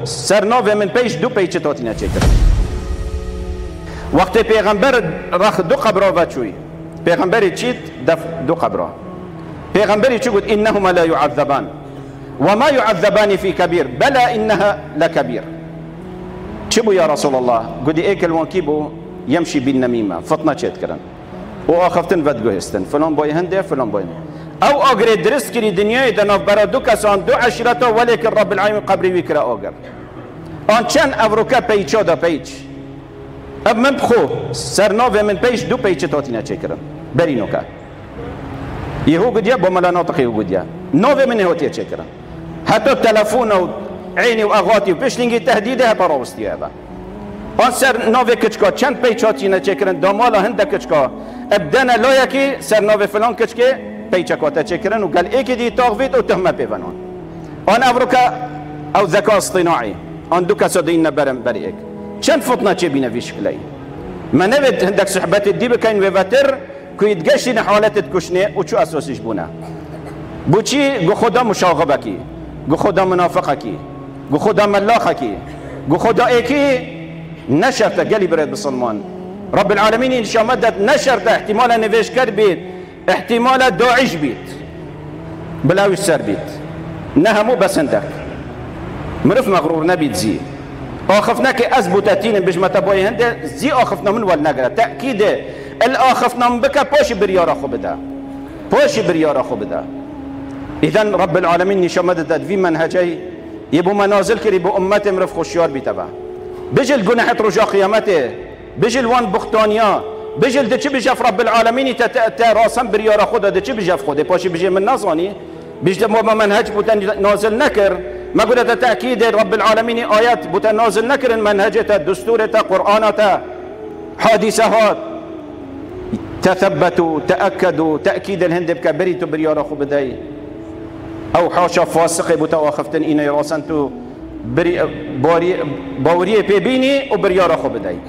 سرناو من پیش دو پیچ تاتینه چه کرد وقتی پیغمبر رخ دو قبرا و چوی پیغمبری چید دف دو قبرا پیغمبری چی گفت انهما لا يعذبان وما يعذبان في كبير بلا انها لكبير چی بو یا رسول الله گفت ایکل وانکی بو يمشي بالنميمه فطنه چت کرن و آخفتن ودگو هستن فلان بای هنده فلان بای او آگر درست کری دنیای دناف برا دو کسان دو عشرتا ولیکن رب العالمین قبری ویکر آگر آن چند افروکا پیچا دا پیچ اب من بخو سرناو من پیش دو پیچ تاتینه چه کرن برینو که یهو گدیا با ملا ناطقی هو گدیا ناو من هوتیه چه کرن حتی تلفون و عینی و اغاتی و پشلینگی تهدیده هپا راوستیه هبا آن سر ناو کچکا چند پیچاتی نچه کرن دامالا هنده کچکا ابدانا لایکی سر ناو فلان کچکه پیچکاتا چه کرن و قال ایکی دی تاغوید و تهمه پیونان آن افروکا او ذکا اصطناعی آن دو کسا دین نبرم بری ایک چند فطنه چه بینه وی شکلی ما نوید هندک صحبت دی بکن و وتر که یدگشتی حالتت کشنه و چو اساسیش بونه بو چی گو خدا مشاغبه کی گو خدا منافقه کی گو خدا ملاخه کی گو خدا ایکی نشرته قلي بريد بسلمان رب العالمين إن شاء مدت نشرته احتمال نفيش كر بيت احتمال داعش بيت بلاوي السر بيت نهمو بس عندك مرف مغرور نبيت زي آخفناك أثبتتين بيش ما تبوي هنده زي آخفنا من والنقرة تأكيد الآخفنا من بك باش بريارة خو بدا باش بريارة خو بدا إذن رب العالمين إن شاء مدت في منهجي يبو منازل كري بو أمتي مرف خوشيار بيتبع بجل جناحت رجا قيامته بجل وان بختانيا بجل ده چه بجف رب العالمين تا راسم بريارا خدا ده چه بجف خدا پاشي بجي من نازاني بجل ما منهج بوتن نازل نكر ما قلت تأكيد رب العالمين آيات بوتن نازل نكر منهجته دستورته قرآنته حادثات تثبتوا تأكدوا تأكيد الهند بكبريتو بريارا خو بداي او حاشا فاسق بوتا واخفتن إنا راسنتو باوریه پی بینی و بریار خو بدهی